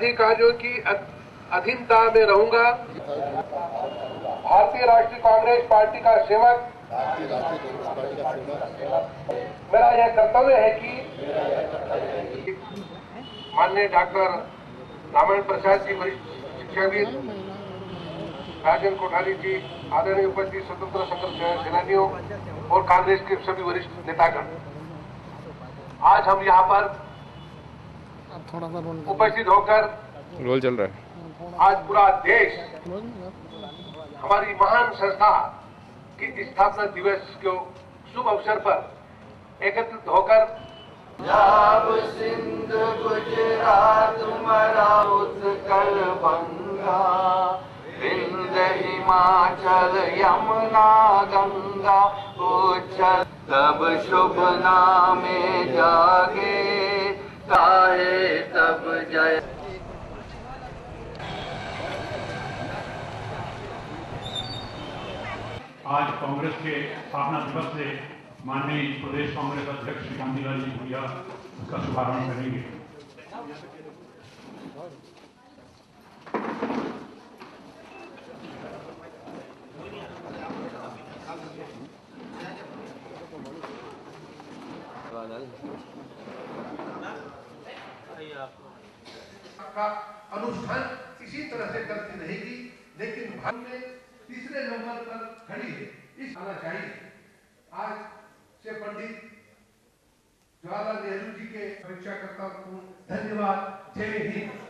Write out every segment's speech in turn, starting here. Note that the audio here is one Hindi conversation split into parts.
अधिकारियों की अधीनता में रहूंगा। भारतीय राष्ट्रीय कांग्रेस पार्टी का सेवक मेरा यह कर्तव्य है कि माननीय डॉक्टर रामायण प्रसाद जी, वरिष्ठ शिक्षाविद, राजन कोठारी जी, आदरणीय उपस्थित स्वतंत्र संघर्ष सेनानियों और कांग्रेस के सभी वरिष्ठ नेतागण, आज हम यहाँ पर उपस्थित होकर रोल चल रहा है। आज पूरा देश हमारी महान संस्था की स्थापना दिवस के शुभ अवसर पर एकत्रित होकर पंजाब सिंध गुजरात मराठ उत्कल बंगा विंध्य हिमाचल यमुना गंगा उच्चल तब शुभ नामे जागे ताहे तब जय। आज कांग्रेस के स्थापना दिवस से माननीय प्रदेश कांग्रेस अध्यक्ष श्री कांतिलाल जी भूरिया उसका शुभारंभ करेंगे। का अनुष्ठान इसी तरह से करती रहेगी, लेकिन भारत में तीसरे नंबर पर खड़ी है, इस आना चाहिए। आज से पंडित जवाहरलाल नेहरू जी के परीक्षा करता हूँ। धन्यवाद। जय हिंद।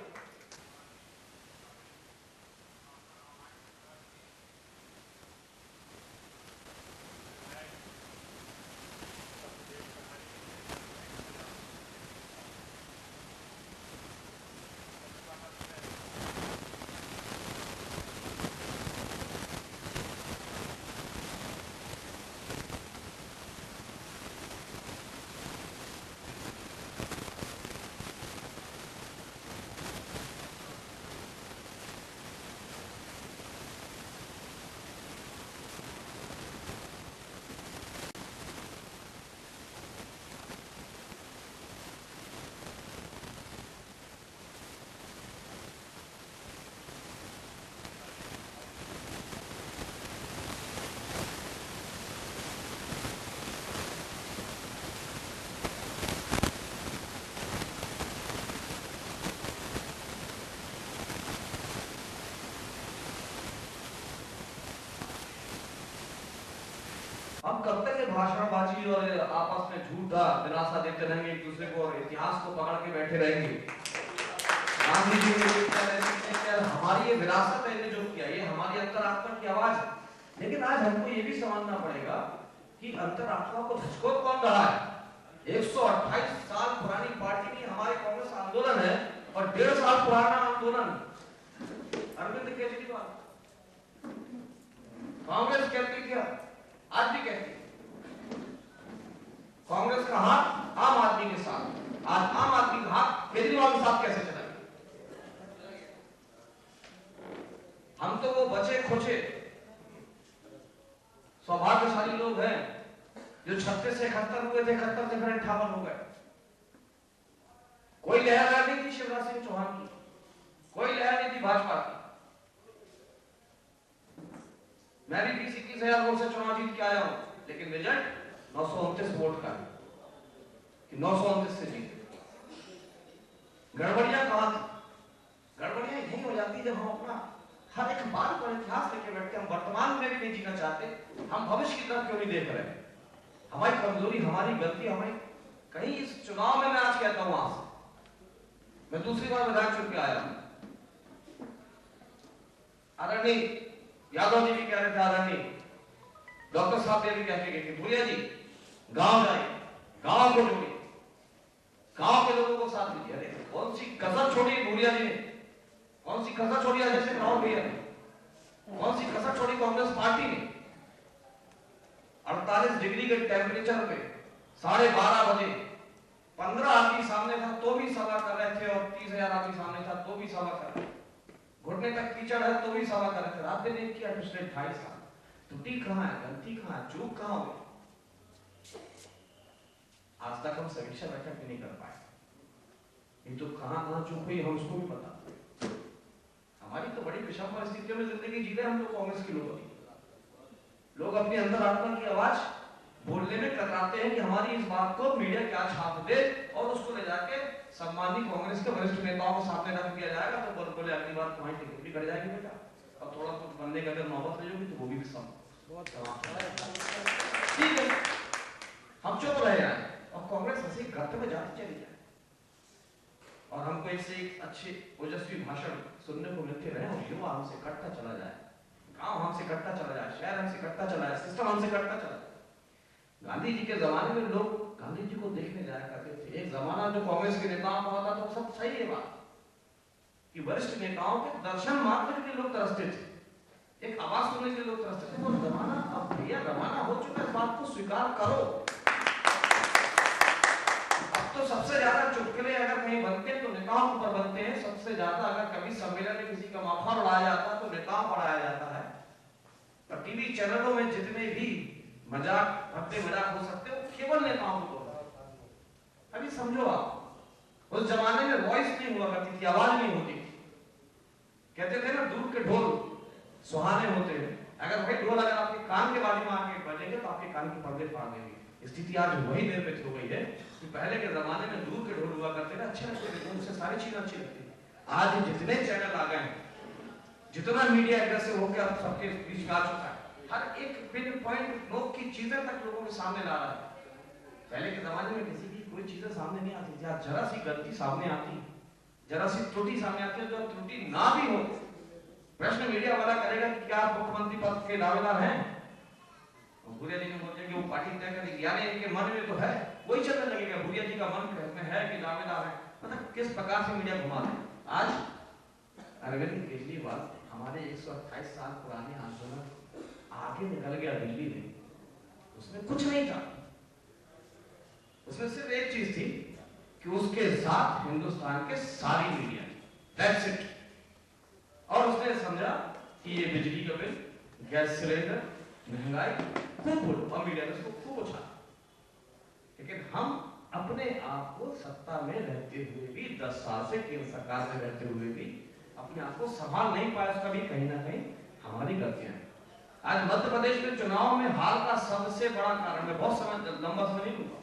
हम कब तक ये भाषणबाजी और आपस में झूठा दिलासा देते रहेंगे एक दूसरे को और इतिहास को पकड़ के बैठे रहेंगे। गांधी जी ने हमारी ये विरासत है, जो किया ये हमारी अंतरात्मा की आवाज है। लेकिन आज हमको ये भी समझना पड़ेगा कि अंतरात्मा को झकझोर कौन रहा है। 128 साल पुरानी पार्टी नहीं, हमारे कांग्रेस आंदोलन है और 1.5 साल पुराना आंदोलन। अरविंद केजरीवाल कांग्रेस कहती क्या, आज भी कहती है कांग्रेस का हाथ आम आदमी के साथ। आज आम आदमी का हाथ केजरीवाल के साथ कैसे चला? हम तो वो बचे खोचे सौभाग्यशाली लोग हैं जो 36 से 71 हुए थे, 71 से फिर 58 हो गए। कोई लहर नहीं थी शिवराज सिंह चौहान की, कोई लहर नहीं थी भाजपा की। मैं भी 20-21 वोट से चुनाव जीत के आया हूं, लेकिन रिजल्ट 929 वोट का है कि 929 से जीते। गड़बड़ियां कहां थी? गड़बड़ियां यही हो जाती जब हम अपना हर एक बात पर इतिहास लेके बैठते। हम वर्तमान में भी नहीं जीना चाहते, हम भविष्य की तरफ क्यों नहीं देख रहे? हमारी कमजोरी, हमारी गलती, हमें कहीं इस चुनाव में मैं आज कहता हूं, आज मैं दूसरी बार विधायक चुन के आया हूं। आदरणीय यादव जी भी कह रहे थे, आदरणीय डॉक्टर साहब ये भी कहते गए कि भूरिया जी गांव जाइए, गांव को जोड़िए, गांव के लोगों को साथ लीजिए। अरे कौन सी कसर छोड़ी भूरिया जी ने, कौन सी कसर छोड़ी अजय सिंह रावत भैया ने, कौन सी कसर छोड़ी कांग्रेस पार्टी ने? 48 डिग्री के टेम्परेचर पे 12:30 बजे 15 आदमी सामने था तो भी सभा कर रहे थे और 30,000 आदमी सामने था तो भी सभा कर रहे थे। घुटने तक कीचड़ है तो भी सभा कर रहे थे। रात दिन एक किया पिछले 2.5 साल। त्रुटि कहां है, गलती कहां है, चूक कहां हुई? आज तक हम समीक्षा बैठक भी नहीं कर पाए। ये तो कहां चूक हुई है उसको भी पता। हमारी तो बड़ी विषम परिस्थितियों में जिंदगी जी रहे हम लोग कांग्रेस के लोग अपने अंदर आत्मा की आवाज बोलने में कतराते हैं कि हमारी इस बात को मीडिया क्या छाप दे और उसको ले जाके सम्मानित कांग्रेस के वरिष्ठ नेताओं के सामने रख दिया जाएगा तो बोले अगली बार तुम्हारी टिकट भी कट जाएगी बेटा, और थोड़ा कुछ बनने का अगर नौबत ले जाओगी तो वो भी ठीक है। हम चुप रह जाए और कांग्रेस ऐसे गर्त में जाती चली जाए और हमको एक से एक अच्छे ओजस्वी भाषण सुनने को मिलते रहे और युवा हमसे कटता चला जाए, गांव हमसे कटता चला जाए, शहर हमसे कटता चला जाए, सिस्टम हमसे कटता चला जाए। गांधी जी के जमाने में लोग गांधी जी को देखने जाया करते थे। एक जमाना जो कांग्रेस के नेताओं का होता था सब सही है बात कि वरिष्ठ नेताओं के दर्शन मात्र के लिए लोग तरसते थे, एक आवाज सुनने के लिए लोग तरसते थे। वो जमाना अब भैया रवाना हो चुका है, इस बात को स्वीकार करो। अब तो सबसे ज्यादा चुटकुले अगर कहीं बनते हैं तो नेताओं के ऊपर बनते हैं, सबसे ज्यादा अगर कभी सम्मेलन में किसी का माथा उड़ाया जाता है तो नेताओं पर उड़ाया जाता है। पर टीवी चैनलों में जितने भी मजाक भद्दे मजाक हो सकते हैं वो केवल नेताओं को बोलते हैं। अभी समझो आप उस जमाने में वॉइस नहीं हुआ करती थी, आवाज नहीं होती थी। कहते थे ना दूर के ढोल सुहाने होते हैं, अगर वही ढोल अगर आपके कान के बाजू में आके बजेंगे तो आपके कान के पर्दे फाड़ देंगे। स्थिति आज वही निर्मित हो गई है कि पहले के जमाने में दूर के ढोल हुआ करते थे, अच्छे लगते थे, उनसे सारी चीजें अच्छी लगती थी। आज जितने चैनल आ गए, जितना मीडिया एग्रेसिव होकर अब सबके बीच आ चुका है, हर एक पिन पॉइंट नोक की चीजें तक लोगों के सामने ला रहा है। पहले के जमाने में किसी की कोई चीजें सामने नहीं आती थी, आज जरा सी गलती सामने आती, जरा सी त्रुटि सामने आती है, जो त्रुटि ना भी हो प्रश्न मीडिया वाला करेगा कि क्या आप मुख्यमंत्री पद के दावेदार हैं, भूरिया जी ने बोले कि वो पार्टी तय करेगी, यानी इनके मन में तो है, वही चलने लगेगा। भूरिया जी का मन में है कि दावेदार है, मतलब किस प्रकार से मीडिया घुमा दे। आज अरविंद केजरीवाल हमारे 128 साल पुराने आंदोलन आगे निकल गया दिल्ली में, उसमें कुछ नहीं था, उसमें सिर्फ एक चीज थी कि उसके साथ हिंदुस्तान के सारी मीडिया, दैट्स इट। और उसने समझा कि ये बिजली का बिल, गैस सिलेंडर, महंगाई खूब बोलो और मीडिया ने उसको खूब उछाला। लेकिन हम अपने आप को सत्ता में रहते हुए भी 10 साल से केंद्र सरकार में रहते हुए भी अपने आप को संभाल नहीं पाया, उसका भी कहीं ना कहीं हमारी गलतियां हैं। आज मध्य प्रदेश में चुनाव में हार का सबसे बड़ा कारण, मैं बहुत समय लंबा समय नहीं लूंगा,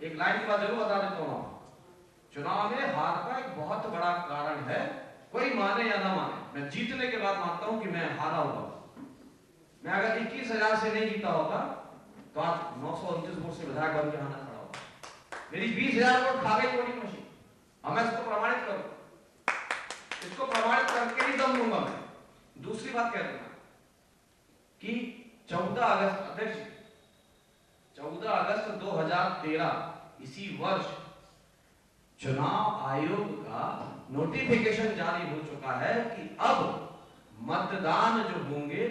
एक लाइन की बात जरूर बता देता हूं। चुनाव में हार का एक बहुत बड़ा कारण है, कोई माने या ना माने, मैं जीतने के बाद मानता हूं कि मैं हारा हुआ। मैं अगर 21,000 से नहीं जीता होता तो आज 929 वोट से विधायक बन के आना खड़ा होगा। मेरी 20,000 वोट खा गई वोटिंग मशीन, और मैं इसको प्रमाणित करूं, इसको प्रमाणित करके ही दम लूंगा मैं। दूसरी बात कह दूंगा कि 14 अगस्त अध्यक्ष 14 अगस्त 2013 इसी वर्ष चुनाव आयोग का नोटिफिकेशन जारी हो चुका है कि अब मतदान जो होंगे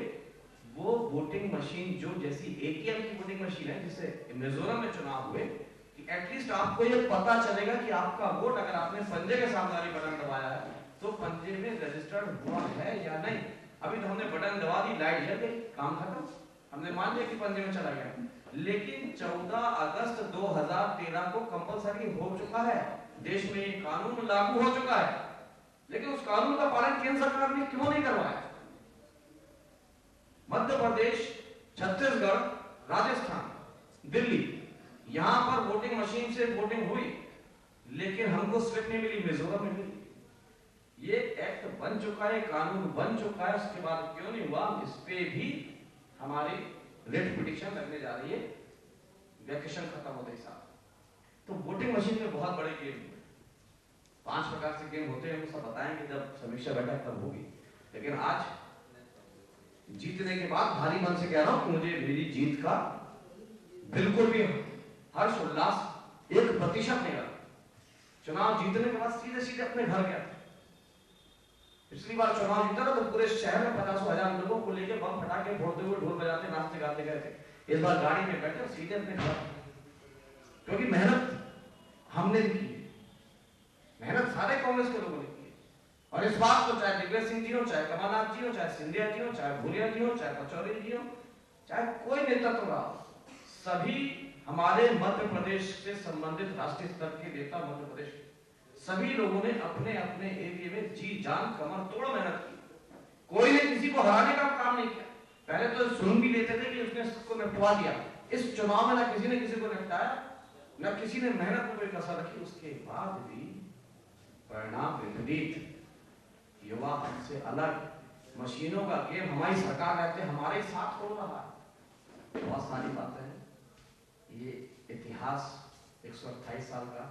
वो वोटिंग मशीन, जो जैसी एटीएम की वोटिंग मशीन है जिससे मिजोरम में चुनाव हुए, कि एटलीस्ट आपको ये पता चलेगा कि आपका वोट अगर आपने पंजे के सामने वाली बटन दबाया है तो पंजे में रजिस्टर्ड हुआ है या नहीं। अभी तो हमने बटन दबा दी, लाइट जल गई, काम खत्म, हमने मान लिया कि पंजे में चला गया। लेकिन 14 अगस्त 2013 को कंपलसरी हो चुका है, देश में कानून लागू हो चुका है, लेकिन उस कानून का पालन केंद्र सरकार ने क्यों नहीं करवाया? मध्य प्रदेश, छत्तीसगढ़, राजस्थान, दिल्ली, यहां पर वोटिंग मशीन से वोटिंग हुई, लेकिन हमको स्लिप नहीं मिली, मिजोरम में मिली। ये एक्ट बन चुका है, कानून बन चुका है, उसके बाद क्यों नहीं हुआ, इस पे भी हमारी रिट पिटीशन लगने जा रही है वैकेशन खत्म होते ही साथ। तो वोटिंग मशीन में बहुत बड़े गेम, 5 प्रकार से गेम होते हैं, वो सब बताएंगे जब समीक्षा बैठक तब होगी। लेकिन आज जीतने के बाद भारी मन से कह रहा हूं कि मुझे मेरी जीत का बिल्कुल भी हर्ष उल्लास 1% नहीं रहा। चुनाव जीतने के बाद सीधे सीधे अपने घर गया। पिछली बार चुनाव जीता था तो पूरे शहर में 50,000 लोगों को लेकर बम फटाके फोड़ते हुए, ढोल बजाते, नाचते गाते गए थे। इस बार गाड़ी में बैठे सीधे अपने घर, क्योंकि मेहनत हमने की, मेहनत सारे कांग्रेस के लोगों ने की। और इस बात को चाहे दिग्विजय सिंह जी हो, चाहे कमलनाथ जी हो, चाहे सिंधिया जी हो, चाहे भूरिया जी हो, चाहे पचौरी जी हो, चाहे कोई नेतृत्व रहा, सभी हमारे मध्य प्रदेश से संबंधित राष्ट्रीय स्तर के नेता, मध्य प्रदेश सभी लोगों ने अपने अपने एरिया में जी जान कमर तोड़ मेहनत की। कोई ने किसी को हराने का काम नहीं किया। पहले तो सुन भी लेते थे कि उसने सबको निपटवा दिया। इस चुनाव में ना किसी ने किसी को निपटाया, न किसी ने मेहनत को कोई कसर रखी। उसके बाद भी परिणाम विपरीत। युवा हमसे अलग, मशीनों का गेम हमारी सरकार रहते हमारे ही साथ हो रहा है। बहुत सारी बातें हैं। ये इतिहास 128 साल का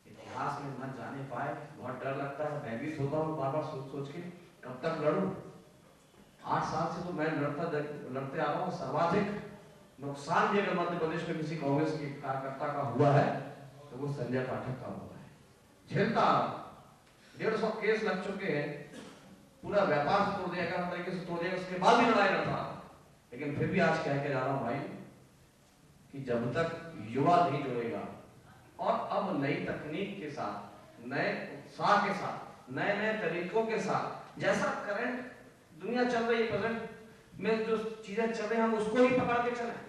इतिहास में न जाने पाए, बहुत डर लगता है। भयभीत होता हूँ बार बार सोच सोच के कब तक लड़ूं। 8 साल से तो मैं लड़ते आ रहा हूँ। सर्वाधिक नुकसान भी अगर मध्य प्रदेश में किसी कांग्रेस के कार्यकर्ता का हुआ है तो वो संजय पाठक का हुआ है। झेलता 150 केस लग चुके हैं, पूरा व्यापार से तोड़ दिया गया, तरीके से तोड़ दिया, उसके बाद भी लड़ाई लड़ता। लेकिन फिर भी आज कह के जा रहा हूं भाई कि जब तक युवा नहीं जुड़ेगा और अब नई तकनीक के साथ, नए उत्साह के साथ, नए नए तरीकों के साथ, जैसा करंट दुनिया चल रही है, प्रेजेंट में जो चीजें चल रही हैं, हम उसको ही पकड़ के चलें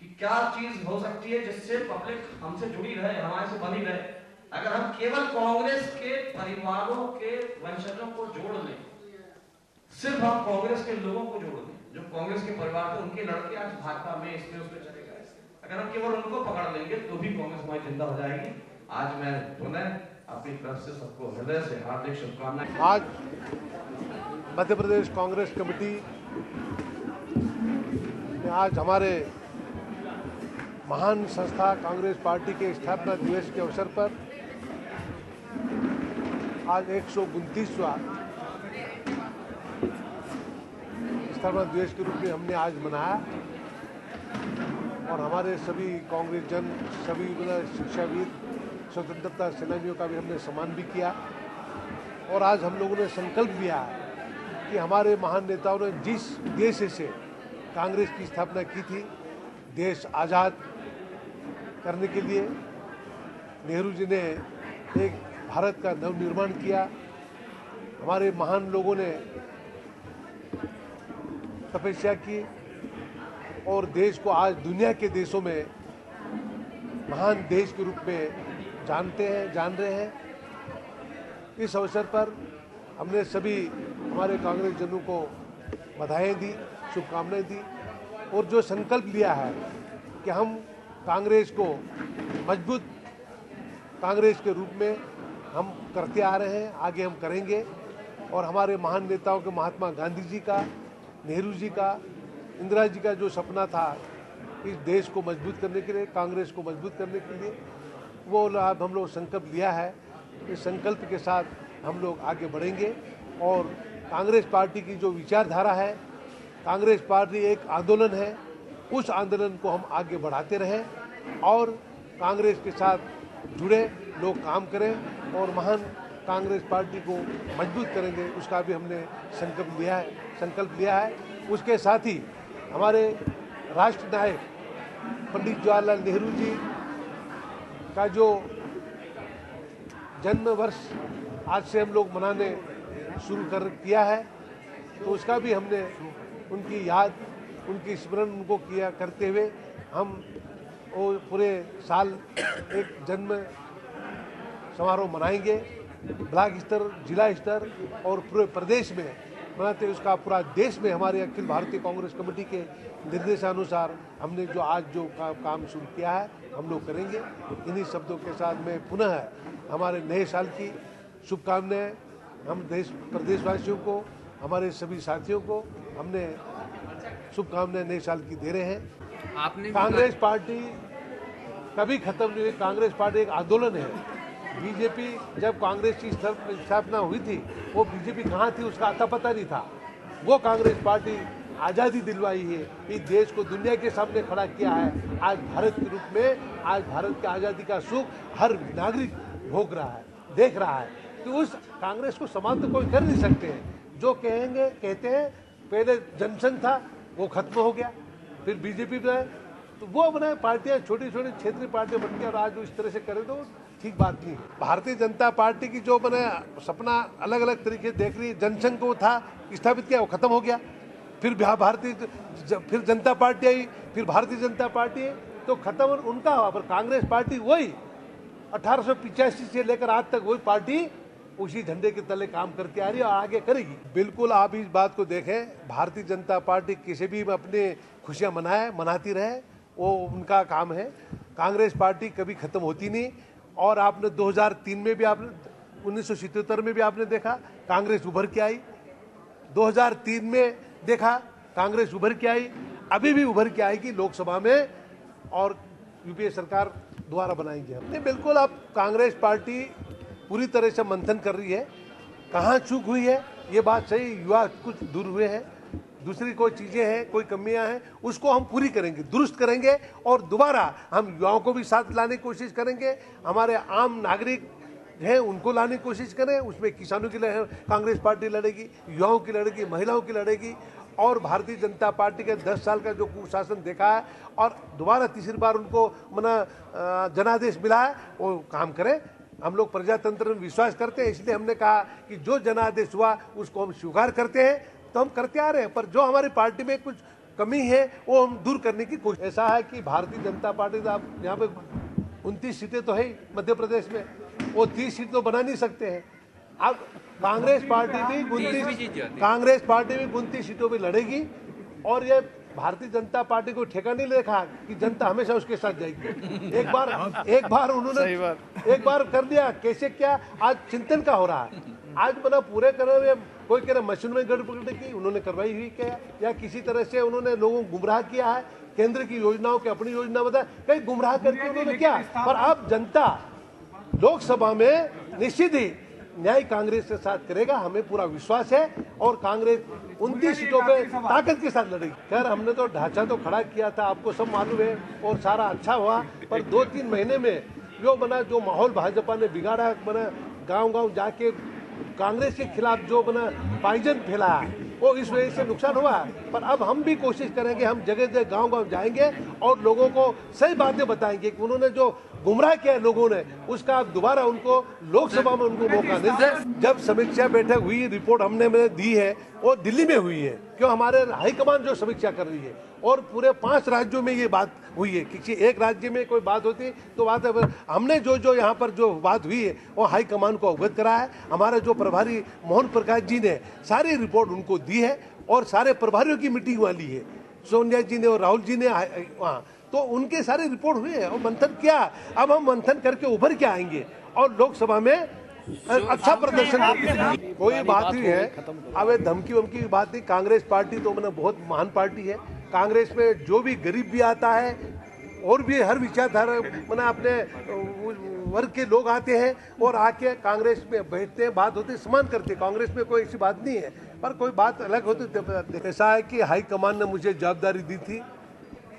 कि क्या चीज हो सकती है जिससे पब्लिक हमसे जुड़ी रहे, हमारे से बनी रहे। अगर हम केवल कांग्रेस के परिवारों के वंशजों को जोड़ लें, सिर्फ हम कांग्रेस के लोगों को जोड़ लें, जो कांग्रेस के परिवार थे, उनके लड़के आज भाजपा में इसमें उसमें चले गए, अगर हम केवल उनको पकड़ लेंगे तो भी कांग्रेस हमारी जिंदा हो जाएगी। आज मैं पुनः अपनी तरफ से सबको हृदय से हार्दिक शुभकामनाएं। आज मध्य प्रदेश कांग्रेस कमेटी ने आज हमारे महान संस्था कांग्रेस पार्टी के स्थापना दिवस के अवसर पर आज 129वां स्थापना दिवस के रूप में हमने आज मनाया और हमारे सभी कांग्रेस जन, सभी शिक्षाविद, स्वतंत्रता सेनानियों का भी हमने सम्मान भी किया। और आज हम लोगों ने संकल्प लिया कि हमारे महान नेताओं ने जिस उद्देश्य से कांग्रेस की स्थापना की थी, देश आज़ाद करने के लिए, नेहरू जी ने एक भारत का नवनिर्माण किया। हमारे महान लोगों ने तपस्या की और देश को आज दुनिया के देशों में महान देश के रूप में जान रहे हैं। इस अवसर पर हमने सभी हमारे कांग्रेस जनों को बधाई दी, शुभकामनाएं दी और जो संकल्प लिया है कि हम कांग्रेस को मजबूत कांग्रेस के रूप में हम करते आ रहे हैं, आगे हम करेंगे। और हमारे महान नेताओं के महात्मा गांधी जी का, नेहरू जी का, इंदिरा जी का जो सपना था इस देश को मजबूत करने के लिए, कांग्रेस को मजबूत करने के लिए, वो अब हम लोग संकल्प लिया है। इस संकल्प के साथ हम लोग आगे बढ़ेंगे और कांग्रेस पार्टी की जो विचारधारा है, कांग्रेस पार्टी एक आंदोलन है, उस आंदोलन को हम आगे बढ़ाते रहें और कांग्रेस के साथ जुड़े लोग काम करें और महान कांग्रेस पार्टी को मजबूत करेंगे, उसका भी हमने संकल्प लिया है। उसके साथ ही हमारे राष्ट्र नायक पंडित जवाहरलाल नेहरू जी का जो जन्म वर्ष आज से हम लोग मनाने शुरू किया है, तो उसका भी हमने उनकी याद, उनकी स्मरण उनको किया करते हुए हम वो पूरे साल एक जन्म समारोह मनाएंगे। ब्लॉक स्तर, जिला स्तर और पूरे प्रदेश में मनाते, उसका पूरा देश में हमारे अखिल भारतीय कांग्रेस कमेटी के निर्देशानुसार हमने जो आज जो काम शुरू किया है हम लोग करेंगे। इन्हीं शब्दों के साथ मैं पुनः हमारे नए साल की शुभकामनाएं हम प्रदेशवासियों को, हमारे सभी साथियों को हमने शुभकामनाएं नए साल की दे रहे हैं। आपने कांग्रेस पार्टी कभी खत्म नहीं हुई। कांग्रेस पार्टी एक आंदोलन है। बीजेपी जब कांग्रेस की स्थापना हुई थी, वो बीजेपी कहाँ थी उसका अता पता नहीं था। वो कांग्रेस पार्टी आज़ादी दिलवाई है, इस देश को दुनिया के सामने खड़ा किया है। आज भारत के रूप में, आज भारत की आज़ादी का सुख हर नागरिक भोग रहा है, देख रहा है। तो उस कांग्रेस को समाप्त कोई कर नहीं सकते हैं। जो कहते हैं पहले जनसंघ था वो खत्म हो गया, फिर बीजेपी बनाए, तो वो बनाए पार्टियां, छोटी छोटी क्षेत्रीय पार्टियां बन गया और आज इस तरह से करें तो ठीक बात नहीं। भारतीय जनता पार्टी की जो बने सपना अलग अलग तरीके देख रही, जनसंघ को था स्थापित किया, वो खत्म हो गया। फिर फिर जनता पार्टी आई, फिर भारतीय जनता पार्टी आई, तो खत्म उनका हुआ। पर कांग्रेस पार्टी वही 1885 से लेकर आज तक वही पार्टी उसी झंडे के तले काम करती आ रही है और आगे करेगी। बिल्कुल आप इस बात को देखें, भारतीय जनता पार्टी किसी भी अपने खुशियां मनाती रहे, वो उनका काम है। कांग्रेस पार्टी कभी खत्म होती नहीं। और आपने 2003 में भी, आपने 1977 में भी आपने देखा कांग्रेस उभर के आई, 2003 में देखा कांग्रेस उभर के आई, अभी भी उभर के आएगी लोकसभा में और यूपीए सरकार दोबारा बनाएंगे हमने। बिल्कुल अब कांग्रेस पार्टी पूरी तरह से मंथन कर रही है, कहाँ चूक हुई है ये बात सही, युवा कुछ दूर हुए हैं, दूसरी कोई चीजें हैं, कोई कमियां हैं, उसको हम पूरी करेंगे, दुरुस्त करेंगे और दोबारा हम युवाओं को भी साथ लाने की कोशिश करेंगे। हमारे आम नागरिक हैं उनको लाने की कोशिश करें, उसमें किसानों की कांग्रेस पार्टी लड़ेगी, युवाओं की लड़ेगी, महिलाओं की लड़ेगी। और भारतीय जनता पार्टी के 10 साल का जो कुशासन देखा है और दोबारा तीसरी बार उनको जनादेश मिला है, वो काम करें। हम लोग प्रजातंत्र में विश्वास करते हैं, इसलिए हमने कहा कि जो जनादेश हुआ उसको हम स्वीकार करते हैं, तो हम करते आ रहे हैं। पर जो हमारी पार्टी में कुछ कमी है वो हम दूर करने की कोशिश। ऐसा है कि भारतीय जनता पार्टी तो आप यहाँ पे 29 सीटें तो है मध्य प्रदेश में, वो 30 सीट तो बना नहीं सकते हैं। अब कांग्रेस पार्टी भी 29 सीटों पे लड़ेगी और ये भारतीय जनता पार्टी को ठेका नहीं देखा कि जनता हमेशा उसके साथ जाएगी। एक बार उन्होंने एक बार कर दिया, कैसे क्या आज चिंतन का हो रहा है। आज पूरे तरह कोई कह रहा मशीन में गड़बड़ी की, उन्होंने करवाई हुई क्या, या किसी तरह से उन्होंने लोगों को गुमराह किया है, केंद्र की योजनाओं की अपनी योजना बता कहीं गुमराह करके उन्होंने किया। पर अब जनता लोकसभा में निश्चित ही न्याय कांग्रेस के साथ करेगा, हमें पूरा विश्वास है। और कांग्रेस 29 सीटों पे ताकत के साथ लड़ेगी। खैर हमने तो ढांचा तो खड़ा किया था, आपको सब मालूम है, और सारा अच्छा हुआ। पर 2-3 महीने में जो माहौल भाजपा ने बिगाड़ा, गांव-गांव जाके कांग्रेस के खिलाफ जो पाइजन फैलाया, वो इस वजह से नुकसान हुआ। पर अब हम भी कोशिश करेंगे, हम जगह जगह गांव-गांव जाएंगे और लोगों को सही बातें बताएंगे कि उन्होंने जो गुमराह किया लोगों ने, उसका अब दोबारा उनको लोकसभा में उनको मौका नहीं। जब समीक्षा बैठक हुई, रिपोर्ट मैंने दी है, वो दिल्ली में हुई है, क्यों हमारे हाईकमान जो समीक्षा कर रही है। और पूरे 5 राज्यों में ये बात हुई है। किसी एक राज्य में कोई बात होती तो बात है, हमने जो यहाँ पर जो बात हुई है वो हाईकमान को अवगत करा है। हमारे जो प्रभारी मोहन प्रकाश जी ने सारी रिपोर्ट उनको दी है और सारे प्रभारियों की मीटिंग वाली है, सोनिया जी ने और राहुल जी ने वहाँ, तो उनके सारी रिपोर्ट हुई है और मंथन किया। अब हम मंथन करके उभर के आएंगे और लोकसभा में अच्छा प्रदर्शन करेंगे। कोई बात नहीं है, अब धमकी वमकी की बात नहीं। कांग्रेस पार्टी तो बहुत महान पार्टी है। कांग्रेस में जो भी गरीब भी आता है और भी हर विचारधारा अपने वर्ग के लोग आते हैं और आके कांग्रेस में बैठते हैं, बात होती है, सम्मान करते हैं। कांग्रेस में कोई ऐसी बात नहीं है, पर कोई बात अलग होती। ऐसा है कि हाईकमान ने मुझे जवाबदारी दी थी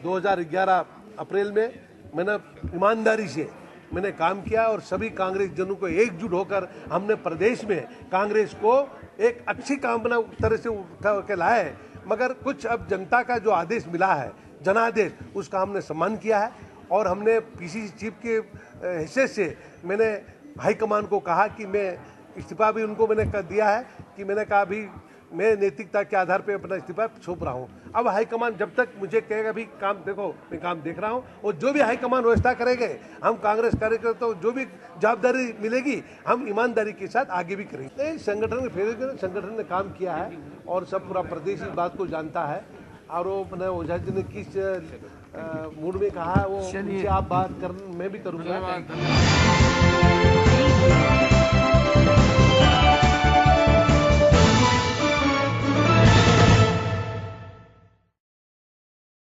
2011 अप्रैल में। मैंने ईमानदारी से मैंने काम किया और सभी कांग्रेस जनों को एकजुट होकर हमने प्रदेश में कांग्रेस को एक अच्छी काम तरह से उठा के लाया है। मगर कुछ अब जनता का जो आदेश मिला है, जनादेश, उसका हमने सम्मान किया है। और हमने पीसीसी चीफ के हिस्से से मैंने हाईकमान को कहा कि मैं इस्तीफा भी उनको मैंने कर दिया है कि मैंने कहा अभी मैं नैतिकता के आधार पे अपना इस्तीफा सौंप रहा हूँ। अब हाईकमान जब तक मुझे कहेगा भी काम देखो, मैं काम देख रहा हूँ, और जो भी हाईकमान व्यवस्था करेंगे, हम कांग्रेस कार्यकर्ता तो जो भी जवाबदारी मिलेगी हम ईमानदारी के साथ आगे भी करेंगे। संगठन ने काम किया है और सब पूरा प्रदेश इस बात को जानता है। और वो ओझा जी ने किस मूड में कहा, वो आप बात कर, मैं भी करूँगा।